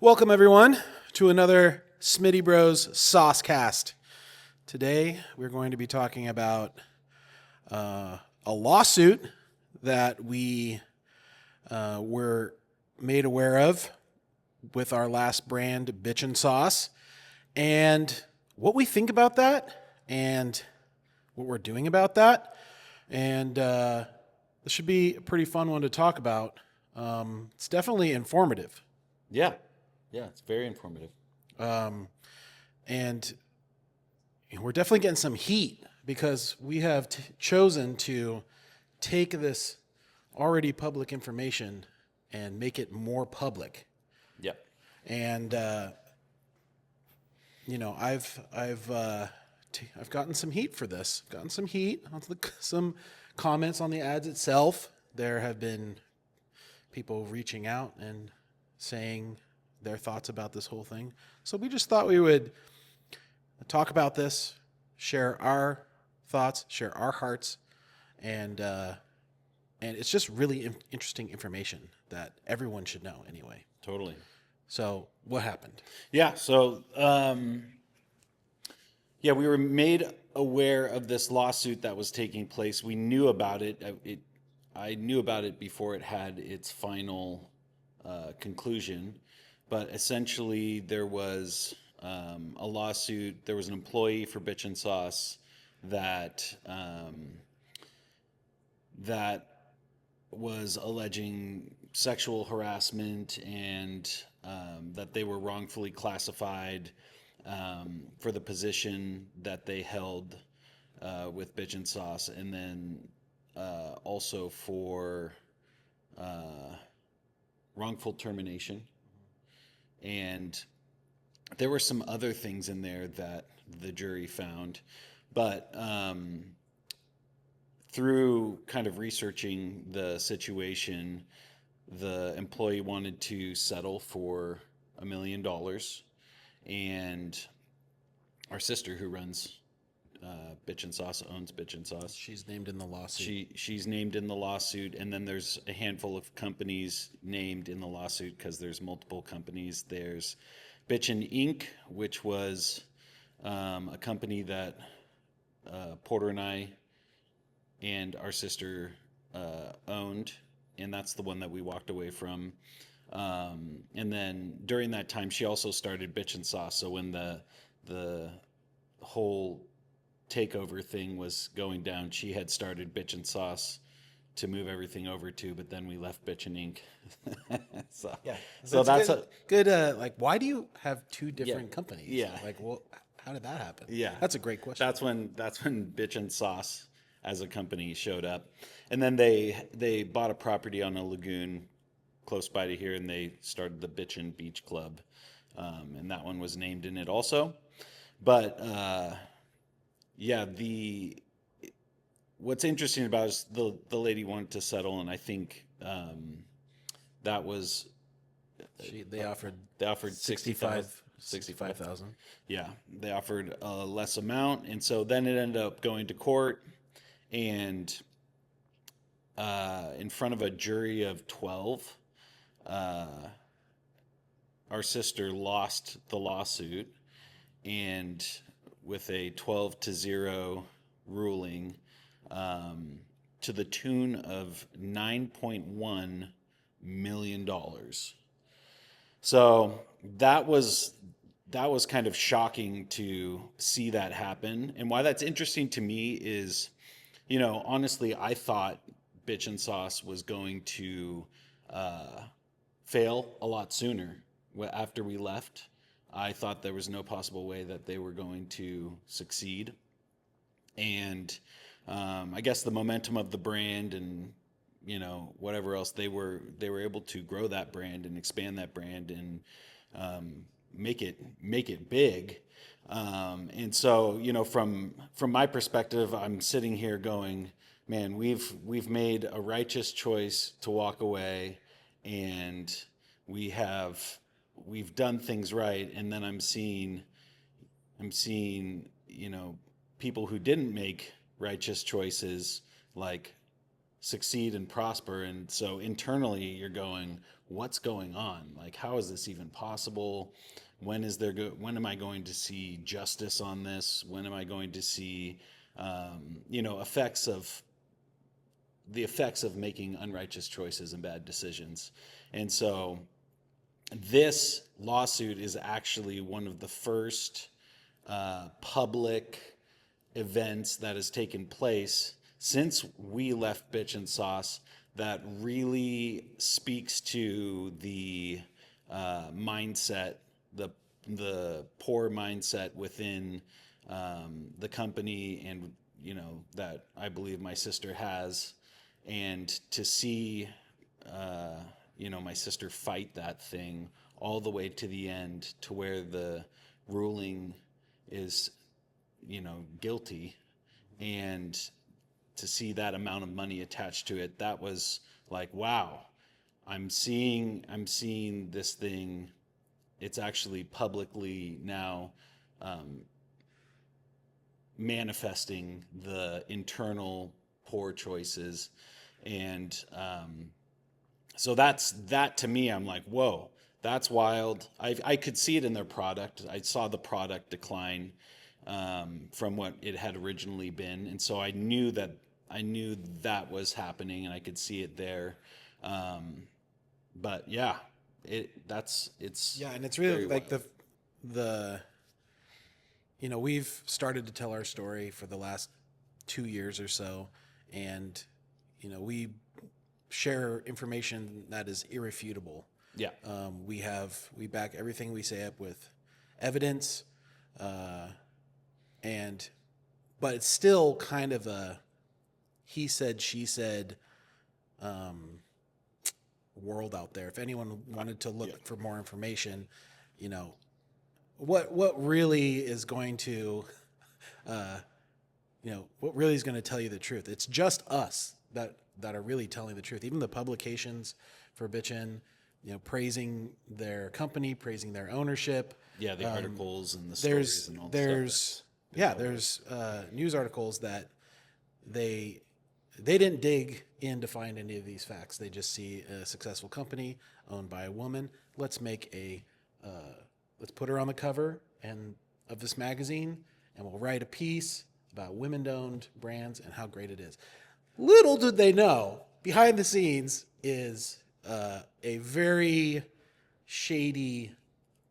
Welcome, everyone, to another Smitty Bros SauceCast. Today, we're going to be talking about a lawsuit that we were made aware of with our last brand, Bitchin' Sauce, and what we think about that and what we're doing about that. And this should be a pretty fun one to talk about. It's definitely informative. Yeah, it's very informative. And we're definitely getting some heat because we have chosen to take this already public information and make it more public. Yep. And I've gotten some heat for this. Gotten some heat on some comments on the ads itself. There have been people reaching out and saying their thoughts about this whole thing. So we just thought we would talk about this, share our thoughts, share our hearts, and it's just really interesting information that everyone should know anyway. Totally. So what happened? Yeah, so we were made aware of this lawsuit that was taking place. We knew about it. I knew about it before it had its final conclusion. But essentially, there was a lawsuit. There was an employee for Bitchin' Sauce that was alleging sexual harassment and that they were wrongfully classified for the position that they held with Bitchin' Sauce, and then also for wrongful termination. And there were some other things in there that the jury found. But through kind of researching the situation, the employee wanted to settle for $1 million. And our sister, who runs Bitchin' Sauce, owns Bitchin' Sauce. She's named in the lawsuit. She's named in the lawsuit, and then there's a handful of companies named in the lawsuit because there's multiple companies. There's Bitchin' Inc., which was a company that Porter and I and our sister owned, and that's the one that we walked away from. And then during that time, she also started Bitchin' Sauce. So when the whole takeover thing was going down, she had started Bitchin' Sauce to move everything over to, but then we left Bitchin' Inc. so that's good. Why do you have two different companies? Yeah. How did that happen? Yeah, that's a great question. That's when Bitchin' Sauce as a company showed up, and then they bought a property on a lagoon close by to here, and they started the Bitchin' Beach Club, and that one was named in it also. But what's interesting about it is the lady wanted to settle, and I think that was they offered $65,000. Yeah, they offered a less amount, and so then it ended up going to court, and in front of a jury of 12, our sister lost the lawsuit, and with a 12-0 ruling, to the tune of $9.1 million. So that was kind of shocking to see that happen. And why that's interesting to me is, honestly, I thought Bitchin' Sauce was going to fail a lot sooner after we left. I thought there was no possible way that they were going to succeed. And I guess the momentum of the brand and whatever else, they were able to grow that brand and expand that brand and make it big. And so from my perspective, I'm sitting here going, man, we've made a righteous choice to walk away, and we've done things right. And then I'm seeing people who didn't make righteous choices succeed and prosper. And so internally you're going, what's going on? Like, how is this even possible? When am I going to see justice on this? When am I going to see, the effects of making unrighteous choices and bad decisions? And so this lawsuit is actually one of the first public events that has taken place since we left Bitch and Sauce that really speaks to the mindset, the poor mindset within the company, and that I believe my sister has, and to see my sister fight that thing all the way to the end, to where the ruling is guilty, and to see that amount of money attached to it, that was like, wow, I'm seeing this thing. It's actually publicly now manifesting the internal poor choices. And so that to me, I'm like, whoa, that's wild. I could see it in their product. I saw the product decline from what it had originally been, and so I knew that was happening, and I could see it there. But yeah, it's Yeah, and it's really like wild. the we've started to tell our story for the last 2 years or so, and we share information that is irrefutable. Yeah, We back everything we say up with evidence, and but it's still kind of a he said, she said world out there. If anyone wanted to look for more information, what really is going to what really is going to tell you the truth. It's just us that are really telling the truth. Even the publications for Bitchin', praising their company, praising their ownership. yeah, the articles and the stories and all the stuff. There's news articles that they didn't dig in to find any of these facts. They just see a successful company owned by a woman. Let's put her on the cover of this magazine, and we'll write a piece about women-owned brands and how great it is. Little did they know, behind the scenes is a very shady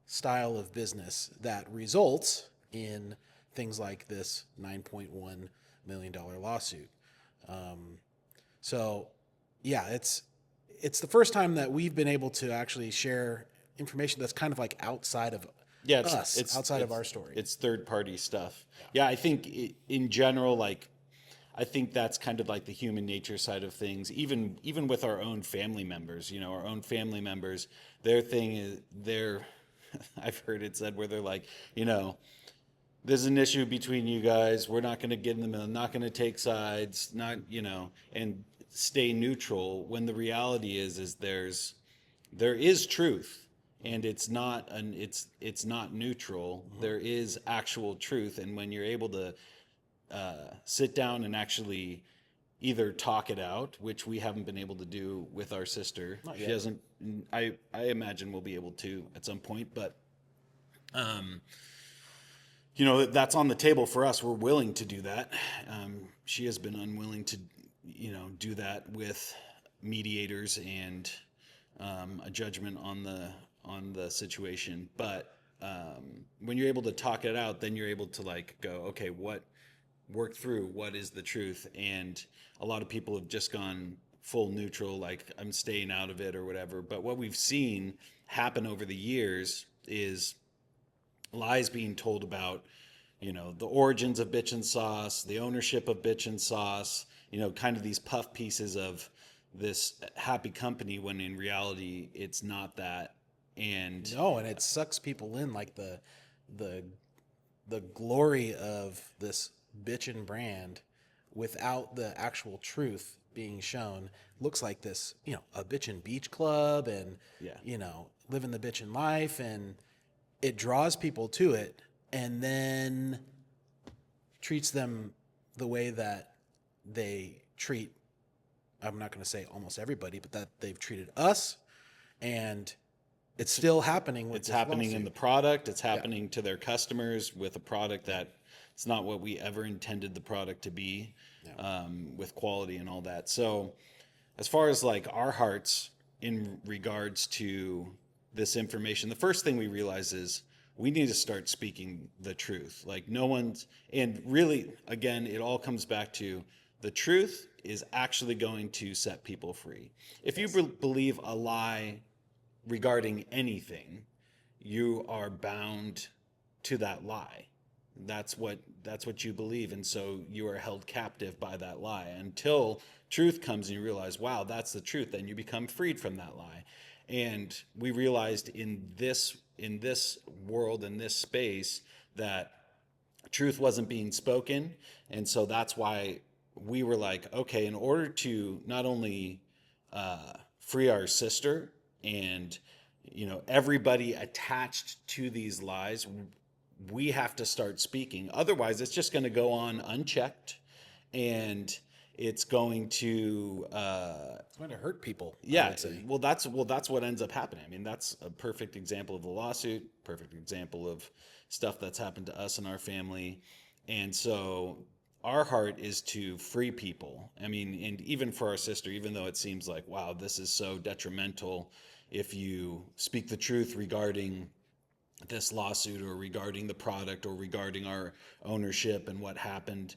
style of business that results in things like this $9.1 million lawsuit. So, yeah, it's the first time that we've been able to actually share information that's kind of like outside of us, outside of our story. It's third party stuff. Yeah, I think in general, like, I think that's kind of like the human nature side of things. Even with our own family members, our own family members, their thing is I've heard it said where they're like, there's an issue between you guys. We're not going to get in the middle, not going to take sides, and stay neutral. When the reality is there is truth, and it's not neutral. Mm-hmm. There is actual truth, and when you're able to sit down and actually either talk it out, which we haven't been able to do with our sister. Not yet. She hasn't. I imagine we'll be able to at some point, but that's on the table for us. We're willing to do that. She has been unwilling to, do that with mediators and a judgment on the situation. But when you're able to talk it out, then you're able to go, okay, work through what is the truth. And a lot of people have just gone full neutral, like I'm staying out of it or whatever. But what we've seen happen over the years is lies being told about, the origins of Bitch and Sauce, the ownership of Bitch and Sauce, kind of these puff pieces of this happy company, when in reality it's not that. And it sucks people in, like the glory of this Bitchin' brand without the actual truth being shown. Looks like this, a Bitchin' beach club, and living the Bitchin' life, and it draws people to it, and then treats them the way that they treat, I'm not going to say almost everybody, but that they've treated us and it's still happening. It's happening in the product. It's happening to their customers with a product that it's not what we ever intended the product to be, with quality and all that. So as far as like our hearts in regards to this information, the first thing we realize is we need to start speaking the truth. Like no one's, and really, again, it all comes back to the truth is actually going to set people free. If you believe a lie regarding anything, you are bound to that lie. That's what you believe, and so you are held captive by that lie until truth comes and you realize, wow, that's the truth. Then you become freed from that lie. And we realized in this world, in this space, that truth wasn't being spoken, and so that's why we were like, okay, in order to not only free our sister and everybody attached to these lies, we have to start speaking. Otherwise, it's just going to go on unchecked, and it's going to hurt people. Yeah, well, that's what ends up happening. I mean, that's a perfect example of the lawsuit. Perfect example of stuff that's happened to us and our family. And so our heart is to free people. I mean, and even for our sister, even though it seems like, wow, this is so detrimental if you speak the truth regarding this lawsuit or regarding the product or regarding our ownership and what happened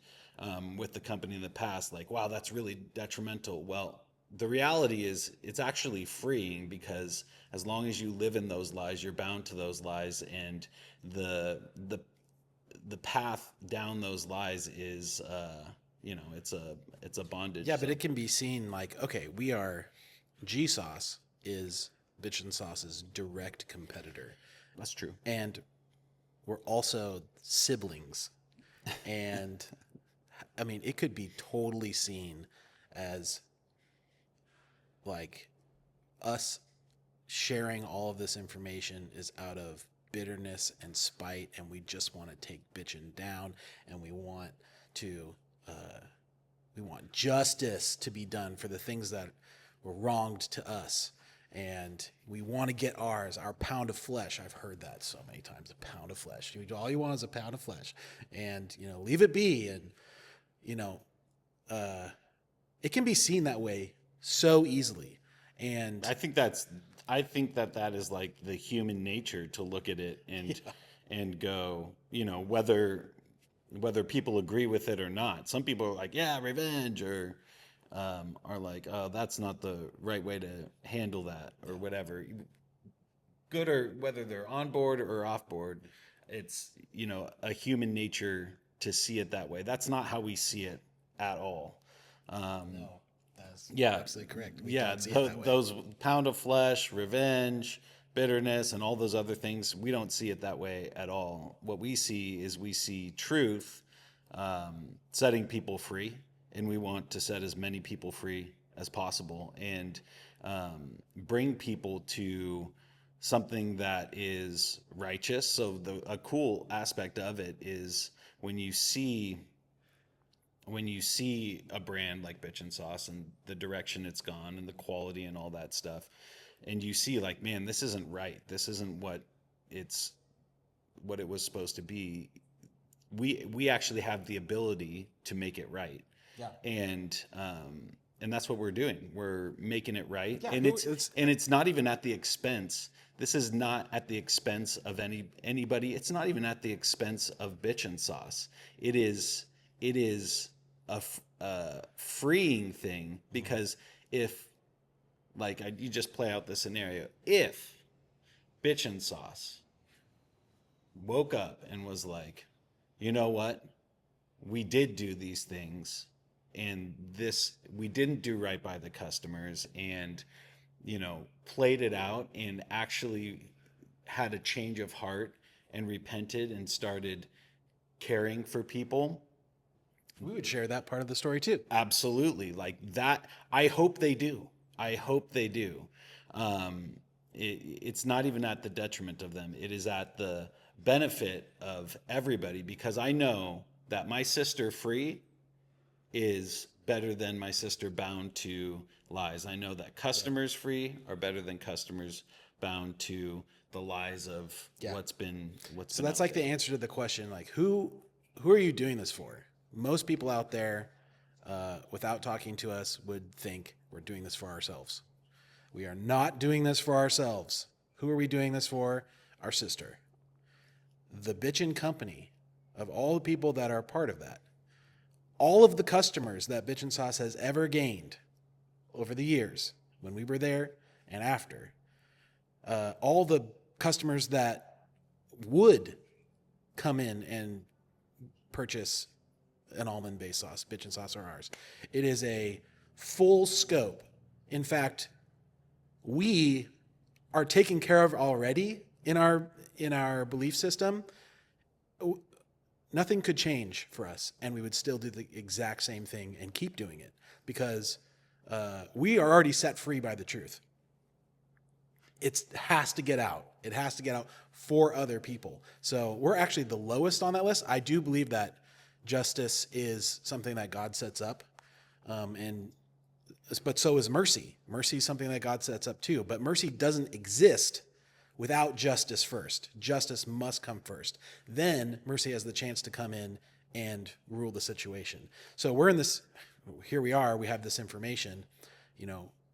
with the company in the past, like, wow, that's really detrimental. Well, the reality is it's actually freeing, because as long as you live in those lies, you're bound to those lies, and the path down those lies is it's a bondage. Yeah, but it can be seen like, okay, we are G-Sauce is Bitchin' Sauce's direct competitor. That's true. And we're also siblings. And I mean, it could be totally seen as like us sharing all of this information is out of bitterness and spite, and we just want to take Bitchin' down, and we want justice to be done for the things that were wronged to us. And we want to get ours, our pound of flesh. I've heard that so many times, a pound of flesh. All you want is a pound of flesh. And, leave it be. And, it can be seen that way so easily. And I think that is like the human nature to look at it and go, whether people agree with it or not. Some people are like, yeah, revenge, or are like, oh, that's not the right way to handle that, or whatever. Good, or whether they're on board or off board, it's a human nature to see it that way. That's not how we see it at all. No, that's absolutely correct. We don't see it that way. Those pound of flesh, revenge, bitterness, and all those other things, we don't see it that way at all. What we see truth setting people free. And we want to set as many people free as possible, and bring people to something that is righteous. So a cool aspect of it is when you see a brand like Bitchin' Sauce and the direction it's gone and the quality and all that stuff, and you see like, man, this isn't right. This isn't what it was supposed to be. We actually have the ability to make it right. Yeah. And that's what we're doing. We're making it right. Yeah, and it's not even at the expense. This is not at the expense of anybody. It's not even at the expense of Bitchin' Sauce. It is a freeing thing, because if, like, you just play out the scenario, if Bitchin' Sauce woke up and was like, you know what? We did do these things, and we didn't do right by the customers, and played it out and actually had a change of heart and repented and started caring for people, we would share that part of the story too. Absolutely. Like that. I hope they do. It's not even at the detriment of them. It is at the benefit of everybody, because I know that my sister free is better than my sister bound to lies. I know that customers free are better than customers bound to the lies of what's been So that's like the answer to the question, like who are you doing this for? Most people out there, without talking to us, would think we're doing this for ourselves. We are not doing this for ourselves. Who are we doing this for? Our sister. The Bitchin' Company, of all the people that are part of that, all of the customers that Bitchin' Sauce has ever gained over the years, when we were there and after, all the customers that would come in and purchase an almond-based sauce, Bitchin' Sauce or ours, it is a full scope. In fact, we are taken care of already in our belief system. Nothing could change for us, and we would still do the exact same thing and keep doing it because we are already set free by the truth. It has to get out. It has to get out for other people. So we're actually the lowest on that list. I do believe that justice is something that God sets up, but so is mercy. Mercy is something that God sets up too. But mercy doesn't exist without justice first. Justice must come first. Then mercy has the chance to come in and rule the situation. So we're in this, here we are, we have this information.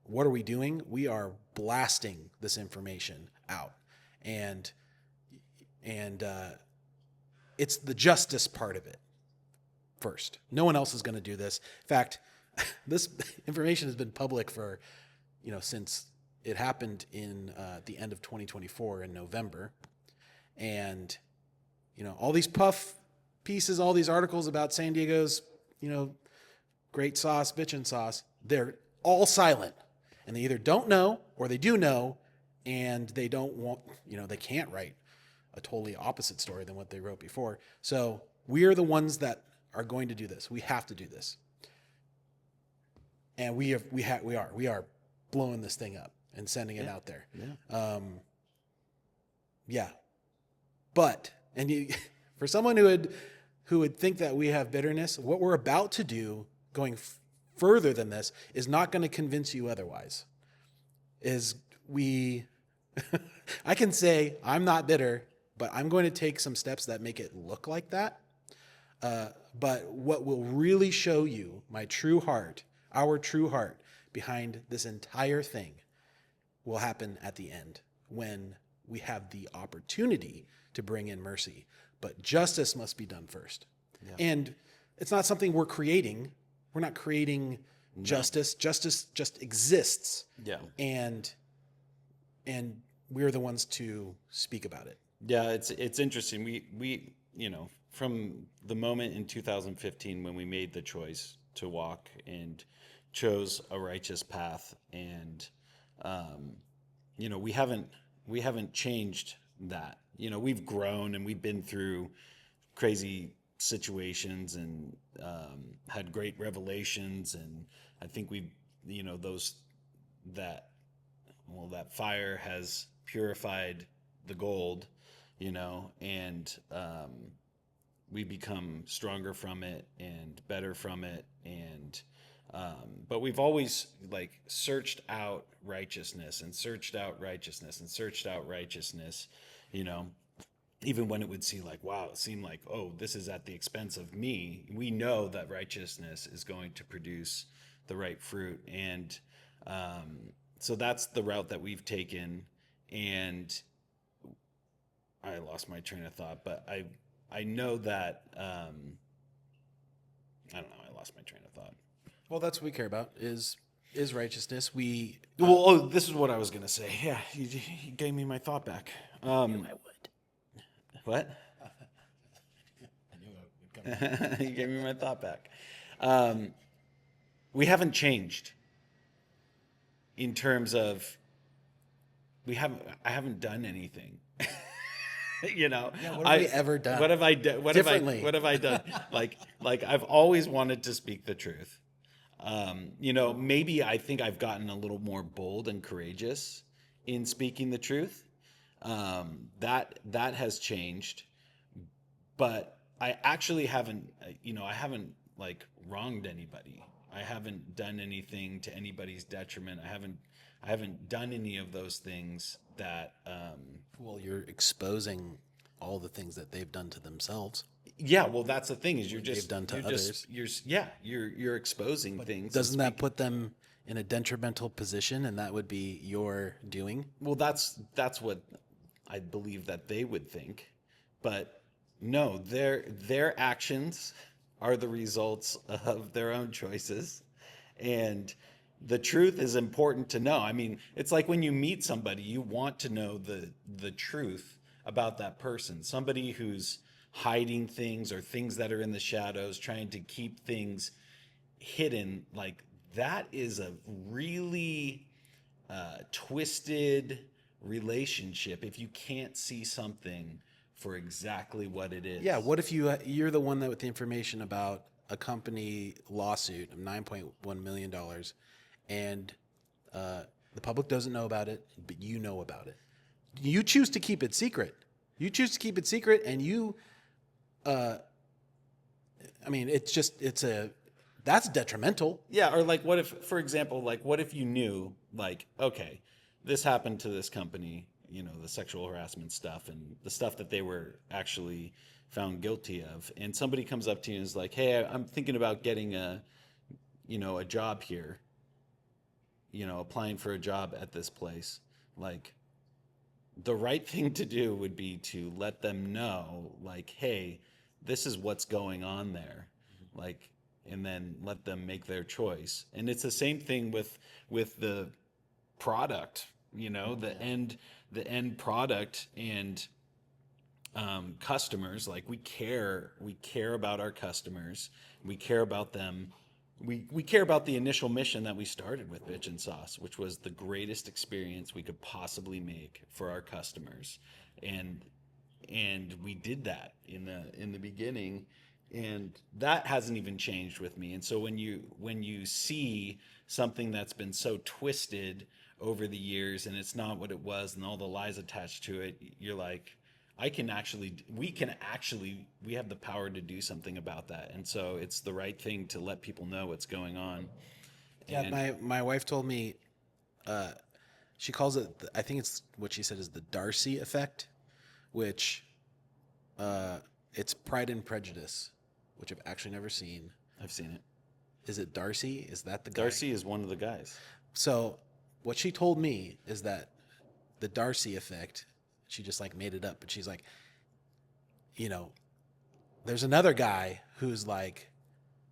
What are we doing? We are blasting this information out. And it's the justice part of it first. No one else is going to do this. In fact, this information has been public for, since it happened in the end of 2024 in November. And, all these puff pieces, all these articles about San Diego's, great sauce, Bitchin' Sauce, they're all silent. And they either don't know or they do know, and they don't want, they can't write a totally opposite story than what they wrote before. So we are the ones that are going to do this. We have to do this. And we are blowing this thing up and sending it out there. Yeah. But, for someone who would think that we have bitterness, what we're about to do going further than this is not going to convince you otherwise. I can say I'm not bitter, but I'm going to take some steps that make it look like that. But what will really show you my true heart, our true heart behind this entire thing, will happen at the end when we have the opportunity to bring in mercy. But justice must be done first. Yeah. And it's not something we're creating. We're not creating justice. Justice just exists. Yeah. And we're the ones to speak about it. Yeah, it's interesting. We from the moment in 2015 when we made the choice to walk and chose a righteous path, and we haven't changed that. We've grown and we've been through crazy situations and had great revelations, and I think that fire has purified the gold, and we become stronger from it and better from it, and but we've always searched out righteousness and searched out righteousness and searched out righteousness, even when it would seem like, wow, it seemed like, oh, this is at the expense of me. We know that righteousness is going to produce the right fruit. And so that's the route that we've taken. And I lost my train of thought, but I know that, I don't know, I lost my train of thought. Well, that's what we care about is righteousness. This is what I was going to say. Yeah, you gave me my thought back. I knew I would. What? I knew it would come. You gave me my thought back. We haven't changed in terms of I haven't done anything. Yeah, what have we ever done? What have I done? What have I done? Like I've always wanted to speak the truth. Maybe I think I've gotten a little more bold and courageous in speaking the truth. That has changed, but I actually haven't like wronged anybody. I haven't done anything to anybody's detriment. I haven't done any of those things that Well, you're exposing all the things that they've done to themselves. yeah, well, that's the thing is They've done to others. You're exposing things. Doesn't that put them in a detrimental position, and that would be your doing? Well, that's what I believe that they would think, but no, their actions are the results of their own choices, and the truth is important to know. I mean, it's like when you meet somebody, you want to know the truth about that person. Somebody who's hiding things or things that are in the shadows, trying to keep things hidden, like that is a really twisted relationship if you can't see something for exactly what it is. Yeah. What if you're the one that with the information about a company lawsuit of $9.1 million, and the public doesn't know about it, but you know about it. You choose to keep it secret. You choose to keep it secret, and you. I mean, that's detrimental. Yeah, or like what if, for example, like what if you knew, like, okay, this happened to this company, you know, the sexual harassment stuff and the stuff that they were actually found guilty of, and somebody comes up to you and is like, hey, I'm thinking about getting a job here, applying for a job at this place. Like, the right thing to do would be to let them know, like, hey, this is what's going on there. Like, and then let them make their choice. And it's the same thing with the product, the end product and customers. Like, we care about our customers. We care about them. We care about the initial mission that we started with Bitch and Sauce, which was the greatest experience we could possibly make for our customers. And we did that in the beginning, and that hasn't even changed with me. And so when you see something that's been so twisted over the years and it's not what it was and all the lies attached to it, you're like, we have the power to do something about that. And so it's the right thing to let people know what's going on. Yeah, my wife told me, she calls it, I think it's what she said is the Darcy effect, which it's Pride and Prejudice, which I've actually never seen. I've seen it. Is it Darcy? Is that the guy? Darcy is one of the guys. So what she told me is that the Darcy effect, she just like made it up, but she's like, there's another guy who's like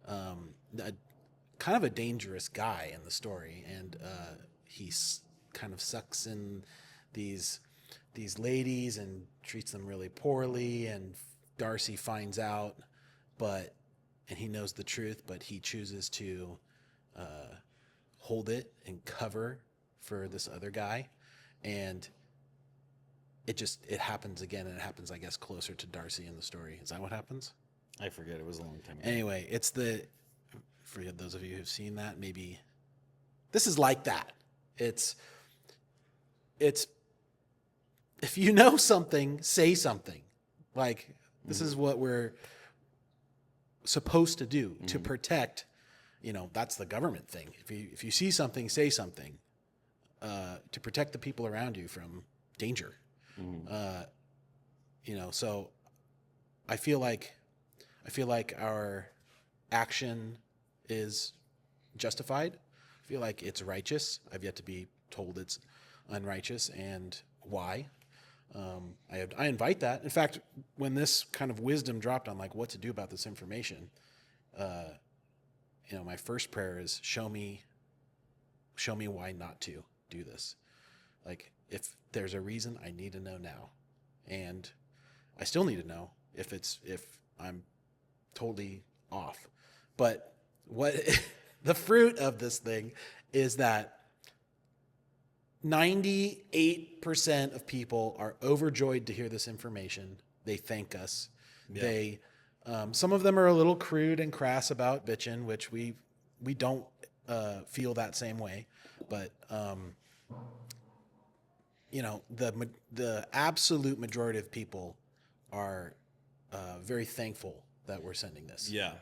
kind of a dangerous guy in the story, and he kind of sucks in these ladies and treats them really poorly, and Darcy finds out, and he knows the truth, but he chooses to hold it and cover for this other guy, and it happens again, and it happens, I guess, closer to Darcy in the story. Is that what happens? I forget. It was a long time ago. Anyway, for those of you who've seen that, maybe this is like that. It's if you know something, say something. Like, this is what we're supposed to do to protect. That's the government thing. If you see something, say something to protect the people around you from danger. So I feel like our action is justified. I feel like it's righteous. I've yet to be told it's unrighteous, and why. I invite that. In fact, when this kind of wisdom dropped on like what to do about this information, my first prayer is show me why not to do this. Like, if there's a reason, I need to know now, and I still need to know if I'm totally off. But what the fruit of this thing is that 98% of people are overjoyed to hear this information. They thank us. Yeah. They, some of them are a little crude and crass about bitching, which we don't feel that same way. But the absolute majority of people are very thankful that we're sending this. Yeah.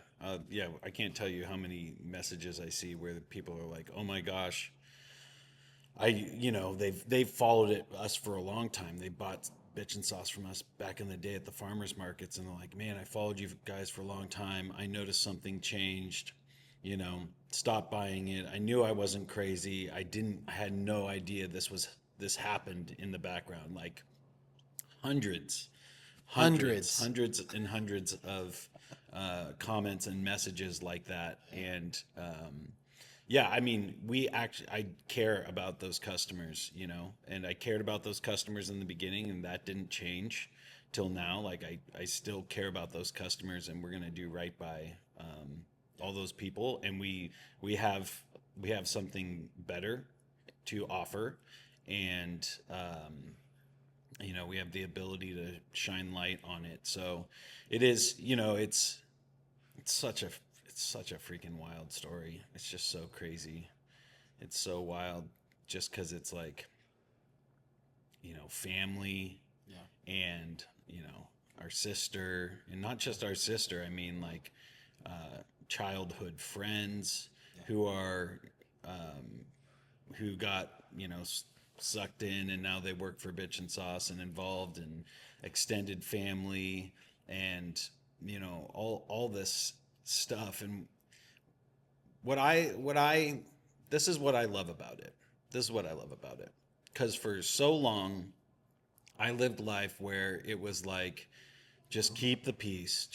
Yeah. I can't tell you how many messages I see where people are like, oh my gosh, they've followed us for a long time. They bought bitchin' sauce from us back in the day at the farmers markets, and they're like, man, I followed you guys for a long time. I noticed something changed, stopped buying it. I knew I wasn't crazy. I had no idea this happened in the background. Like hundreds and hundreds of comments and messages like that. And yeah, I mean, I care about those customers, and I cared about those customers in the beginning, and that didn't change till now. Like I still care about those customers, and we're going to do right by all those people. And we have something better to offer. And, we have the ability to shine light on it. So it is, it's such a freaking wild story. It's just so crazy. It's so wild just because it's like, family and, our sister, and not just our sister. I mean, like, childhood friends who are, who got, sucked in, and now they work for Bitchin' Sauce and involved in extended family and, all this stuff. And this is what I love about it. Because for so long, I lived life where it was like, just keep the peace,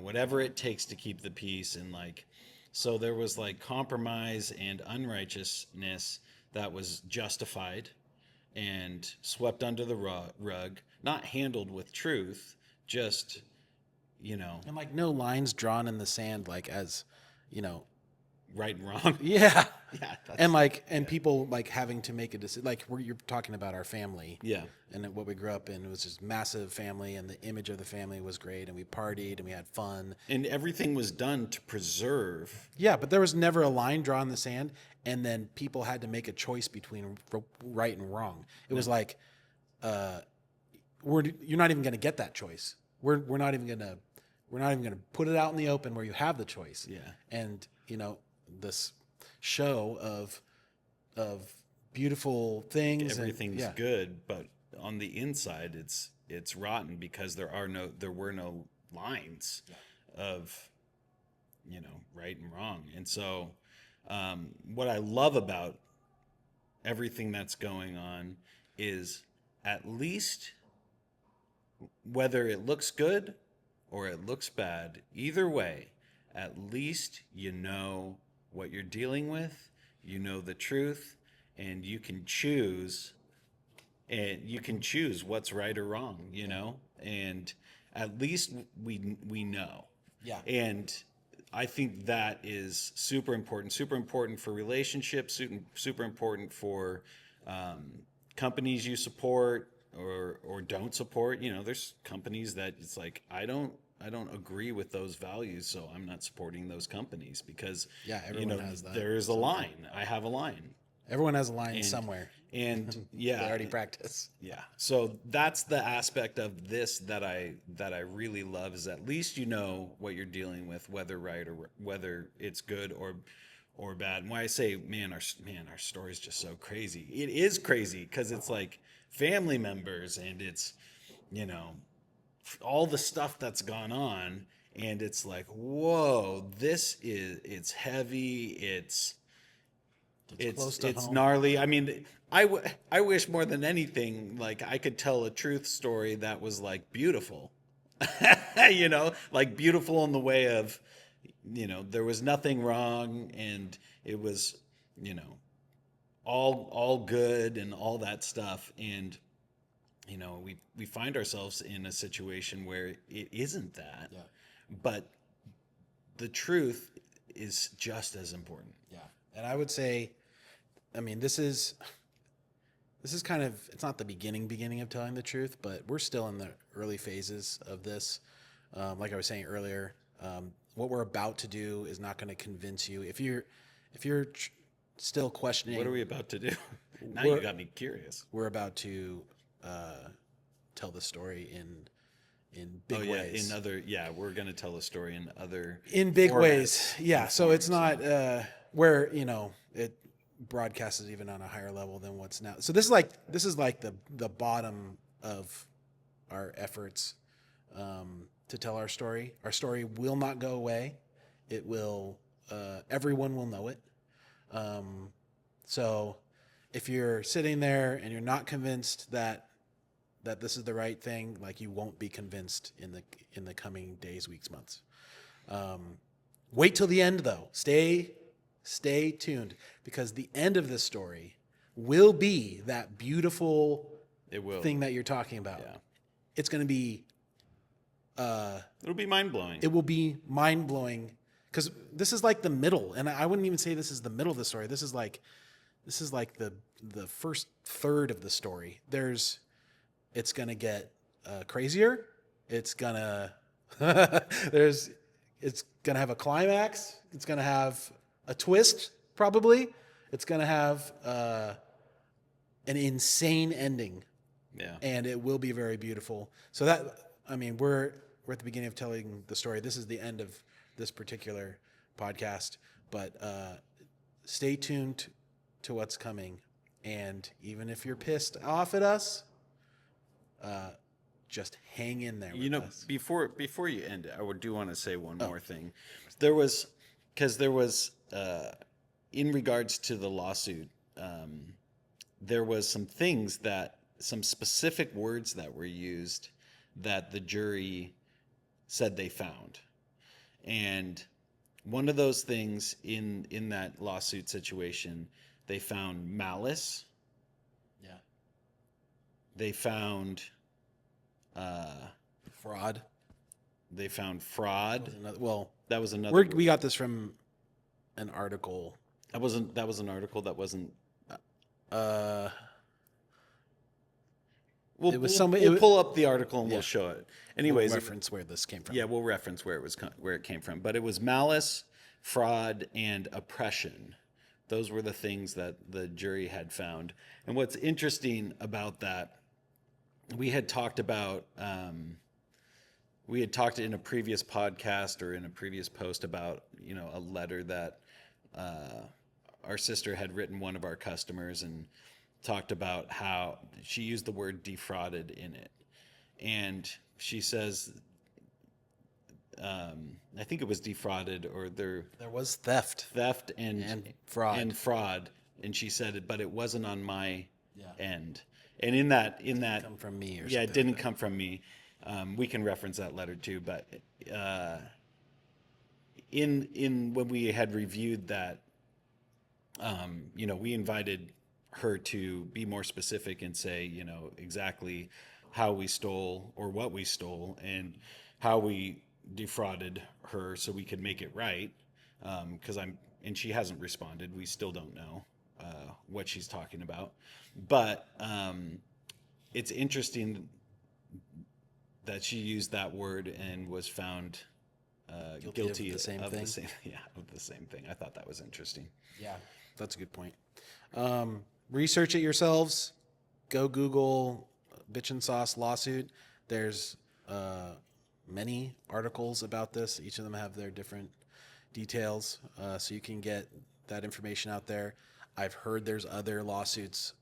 whatever it takes to keep the peace. And like, so there was like compromise and unrighteousness that was justified and swept under the rug, not handled with truth, just, And like no lines drawn in the sand, like as, right and wrong. Yeah. Yeah. And people like having to make a decision, like you're talking about our family. Yeah. And what we grew up in was just massive family, and the image of the family was great, and we partied and we had fun. And everything was done to preserve. Yeah, but there was never a line drawn in the sand, and then people had to make a choice between right and wrong. It was like, you're not even going to get that choice. We're not even going to put it out in the open where you have the choice. Yeah. And this show of beautiful things. Everything's good, but on the inside, it's rotten because there were no lines of, right and wrong. And so, what I love about everything that's going on is, at least whether it looks good or it looks bad, either way, at least what you're dealing with, the truth, and you can choose what's right or wrong, and at least we know. Yeah. And I think that is super important for relationships, super important for companies you support or don't support. There's companies that it's like, I don't agree with those values, so I'm not supporting those companies because everyone has that. There is a line. I have a line. Everyone has a line somewhere. And yeah, they already practice. Yeah. So that's the aspect of this that I really love, is at least what you're dealing with, whether right or whether it's good or bad. And why I say, our story is just so crazy. It is crazy because it's like family members, and it's all the stuff that's gone on, and it's like, whoa, it's heavy. It's close to home. gnarly. I mean, I wish more than anything, like I could tell a truth story that was like beautiful, like beautiful in the way of, there was nothing wrong, and it was, all good and all that stuff. And, we find ourselves in a situation where it isn't that, but the truth is just as important. Yeah. And I would say, this is kind of, it's not the beginning of telling the truth, but we're still in the early phases of this. Like I was saying earlier, what we're about to do is not going to convince you. If you're still questioning, what are we about to do? Now you got me curious. We're about to tell the story in big ways. We're going to tell a story in other In big formats ways. Yeah. and So it's forms. not where, it broadcasts is even on a higher level than what's now. So this is like the bottom of our efforts to tell our story. Our story will not go away. It will, everyone will know it. So if you're sitting there and you're not convinced that this is the right thing, like, you won't be convinced in the coming days, weeks, months. Wait till the end, though. Stay tuned, because the end of this story will be that beautiful thing that you're talking about. Yeah. It's going to be. It'll be mind blowing. It will be mind blowing, because this is like the middle, and I wouldn't even say this is the middle of the story. This is like the first third of the story. It's gonna get crazier. It's gonna it's gonna have a climax. It's gonna have a twist, probably. It's gonna have an insane ending. Yeah. And it will be very beautiful. So we're at the beginning of telling the story. This is the end of this particular podcast, but stay tuned to what's coming. And even if you're pissed off at us, just hang in there with us. Before you end it, I do want to say one more thing. There was in regards to the lawsuit, there was some specific words that were used that the jury said they found. And one of those things in that lawsuit situation, they found malice. Yeah. They found Fraud. They found fraud. That was another. We got this from an article. That was an article that wasn't. We'll pull up the article and we'll show it. Anyways, we'll reference where this came from. Yeah, we'll reference where it came from. But it was malice, fraud, and oppression. Those were the things that the jury had found. And what's interesting about that, we had talked about. We had talked in a previous podcast or in a previous post about a letter that our sister had written one of our customers, and talked about how she used the word defrauded in it. And she says, I think it was defrauded, or there was theft and fraud. And she said it, but it wasn't on my end. And in that come from me, or it didn't come from me. We can reference that letter too, but in when we had reviewed that, we invited her to be more specific and say, exactly how we stole or what we stole and how we defrauded her, so we could make it right. And she hasn't responded. We still don't know what she's talking about, but it's interesting that she used that word and was found guilty of the same thing. Of the same thing. I thought that was interesting. Yeah, that's a good point. Research it yourselves. Go Google Bitch and Sauce lawsuit. There's many articles about this. Each of them have their different details, so you can get that information out there. I've heard there's other lawsuits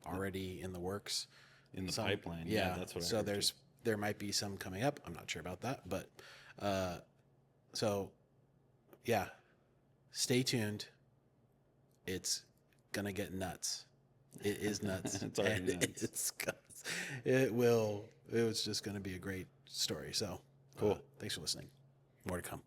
already in the works. In the pipeline. Yeah, that's what I so heard. there might be some coming up. I'm not sure about that, but stay tuned. It's gonna get nuts. It is nuts. It's already nuts. It was just gonna be a great story. So cool. Thanks for listening. More to come.